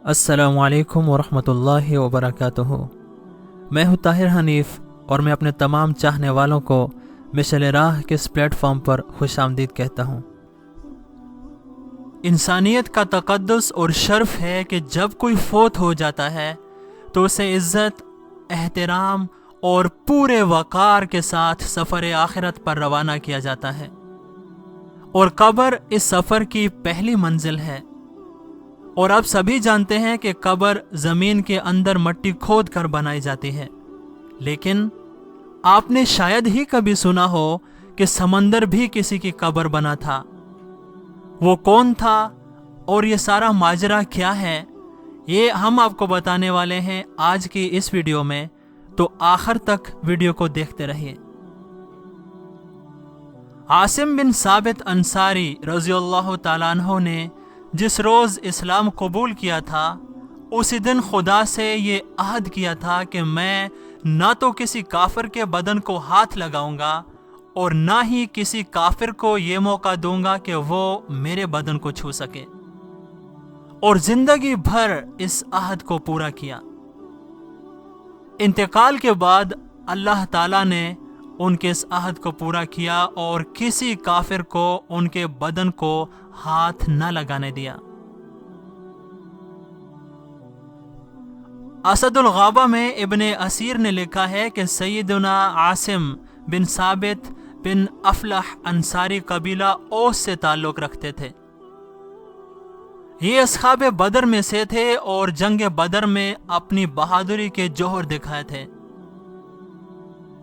السلام علیکم ورحمۃ اللہ وبرکاتہ۔ میں ہوں طاہر حنیف اور میں اپنے تمام چاہنے والوں کو مشعل راہ کے اس پلیٹ فارم پر خوش آمدید کہتا ہوں۔ انسانیت کا تقدس اور شرف ہے کہ جب کوئی فوت ہو جاتا ہے تو اسے عزت، احترام اور پورے وقار کے ساتھ سفر آخرت پر روانہ کیا جاتا ہے، اور قبر اس سفر کی پہلی منزل ہے۔ اور اب سبھی جانتے ہیں کہ قبر زمین کے اندر مٹی کھود کر بنائی جاتی ہے، لیکن آپ نے شاید ہی کبھی سنا ہو کہ سمندر بھی کسی کی قبر بنا تھا۔ وہ کون تھا اور یہ سارا ماجرا کیا ہے، یہ ہم آپ کو بتانے والے ہیں آج کی اس ویڈیو میں، تو آخر تک ویڈیو کو دیکھتے رہیے۔ عاصم بن ثابت انصاری رضی اللہ تعالیٰ عنہ نے جس روز اسلام قبول کیا تھا، اسی دن خدا سے یہ عہد کیا تھا کہ میں نہ تو کسی کافر کے بدن کو ہاتھ لگاؤں گا اور نہ ہی کسی کافر کو یہ موقع دوں گا کہ وہ میرے بدن کو چھو سکے، اور زندگی بھر اس عہد کو پورا کیا۔ انتقال کے بعد اللہ تعالیٰ نے ان کے اس عہد کو پورا کیا اور کسی کافر کو ان کے بدن کو ہاتھ نہ لگانے دیا۔ اسد الغابہ میں ابن اسیر نے لکھا ہے کہ سیدنا عاصم بن ثابت بن افلح انصاری قبیلہ اوس سے تعلق رکھتے تھے۔ یہ اصحاب بدر میں سے تھے اور جنگ بدر میں اپنی بہادری کے جوہر دکھائے تھے۔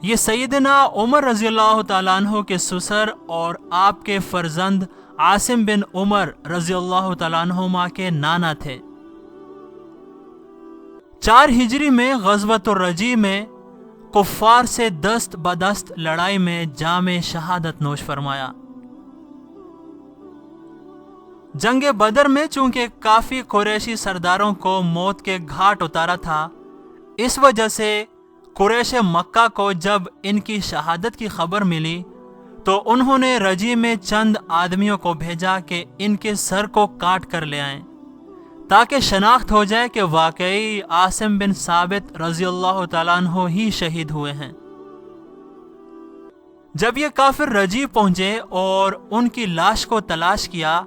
یہ سیدنا عمر رضی اللہ تعالیٰ عنہ کے سسر اور آپ کے فرزند عاصم بن عمر رضی اللہ تعالیٰ عنہما کے نانا تھے۔ 4 ہجری میں غزوۃ الرجی میں کفار سے دست بدست لڑائی میں جام شہادت نوش فرمایا۔ جنگ بدر میں چونکہ کافی قریشی سرداروں کو موت کے گھاٹ اتارا تھا، اس وجہ سے قریش مکہ کو جب ان کی شہادت کی خبر ملی تو انہوں نے رجی میں چند آدمیوں کو بھیجا کہ ان کے سر کو کاٹ کر لے آئیں، تاکہ شناخت ہو جائے کہ واقعی عاصم بن ثابت رضی اللہ تعالیٰ عنہ ہی شہید ہوئے ہیں۔ جب یہ کافر رجی پہنچے اور ان کی لاش کو تلاش کیا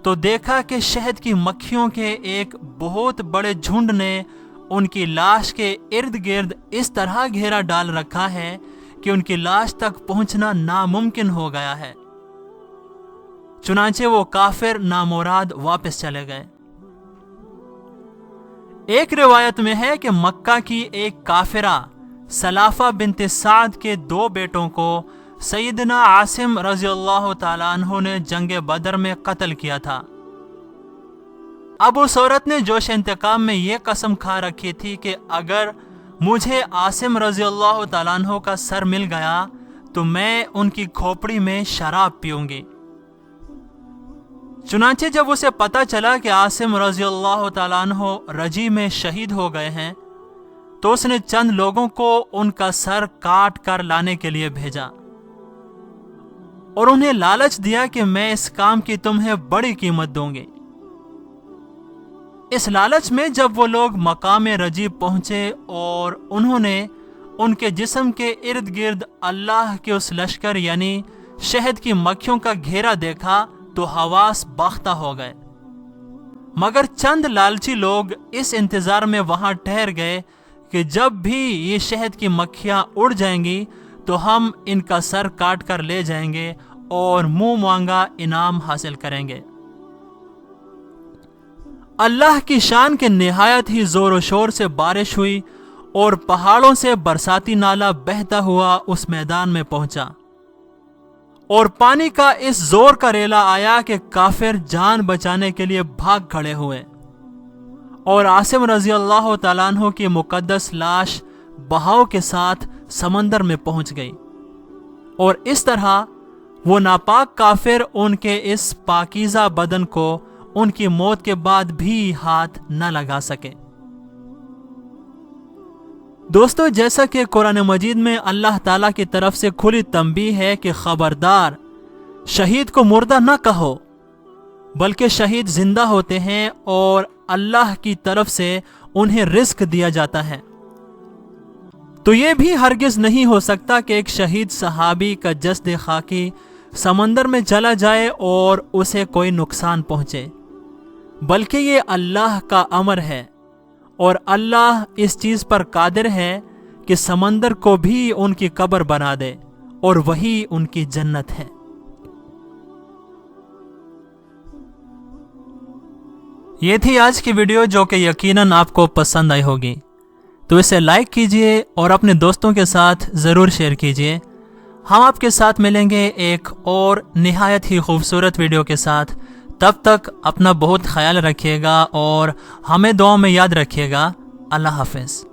تو دیکھا کہ شہد کی مکھیوں کے ایک بہت بڑے جھنڈ نے ان کی لاش کے ارد گرد اس طرح گھیرا ڈال رکھا ہے کہ ان کی لاش تک پہنچنا ناممکن ہو گیا ہے۔ چنانچہ وہ کافر نامراد واپس چلے گئے۔ ایک روایت میں ہے کہ مکہ کی ایک کافرہ سلافہ بنت سعد کے 2 بیٹوں کو سیدنا عاصم رضی اللہ تعالیٰ عنہ نے جنگ بدر میں قتل کیا تھا۔ اب اس عورت نے جوش انتقام میں یہ قسم کھا رکھی تھی کہ اگر مجھے عاصم رضی اللہ تعالیٰ عنہ کا سر مل گیا تو میں ان کی کھوپڑی میں شراب پیوں گی۔ چنانچہ جب اسے پتہ چلا کہ عاصم رضی اللہ تعالیٰ عنہ رجی میں شہید ہو گئے ہیں تو اس نے چند لوگوں کو ان کا سر کاٹ کر لانے کے لیے بھیجا اور انہیں لالچ دیا کہ میں اس کام کی تمہیں بڑی قیمت دوں گی۔ اس لالچ میں جب وہ لوگ مقام رجی پہنچے اور انہوں نے ان کے جسم کے ارد گرد اللہ کے اس لشکر یعنی شہد کی مکھیوں کا گھیرا دیکھا تو حواس باختہ ہو گئے، مگر چند لالچی لوگ اس انتظار میں وہاں ٹھہر گئے کہ جب بھی یہ شہد کی مکھیاں اڑ جائیں گی تو ہم ان کا سر کاٹ کر لے جائیں گے اور منہ مانگا انعام حاصل کریں گے۔ اللہ کی شان کے نہایت ہی زور و شور سے بارش ہوئی اور پہاڑوں سے برساتی نالا بہتا ہوا اس میدان میں پہنچا، اور پانی کا اس زور کا ریلا آیا کہ کافر جان بچانے کے لیے بھاگ کھڑے ہوئے، اور عاصم رضی اللہ تعالیٰ عنہ کی مقدس لاش بہاؤ کے ساتھ سمندر میں پہنچ گئی، اور اس طرح وہ ناپاک کافر ان کے اس پاکیزہ بدن کو ان کی موت کے بعد بھی ہاتھ نہ لگا سکے۔ دوستو، جیسا کہ قرآن مجید میں اللہ تعالیٰ کی طرف سے کھلی تنبیہ ہے کہ خبردار، شہید کو مردہ نہ کہو، بلکہ شہید زندہ ہوتے ہیں اور اللہ کی طرف سے انہیں رزق دیا جاتا ہے۔ تو یہ بھی ہرگز نہیں ہو سکتا کہ ایک شہید صحابی کا جسد خاکی سمندر میں چلا جائے اور اسے کوئی نقصان پہنچے، بلکہ یہ اللہ کا امر ہے، اور اللہ اس چیز پر قادر ہے کہ سمندر کو بھی ان کی قبر بنا دے، اور وہی ان کی جنت ہے۔ یہ تھی آج کی ویڈیو جو کہ یقیناً آپ کو پسند آئی ہوگی، تو اسے لائک کیجئے اور اپنے دوستوں کے ساتھ ضرور شیئر کیجئے۔ ہم آپ کے ساتھ ملیں گے ایک اور نہایت ہی خوبصورت ویڈیو کے ساتھ۔ تب تک اپنا بہت خیال رکھیے گا اور ہمیں دعاؤں میں یاد رکھیے گا۔ اللہ حافظ۔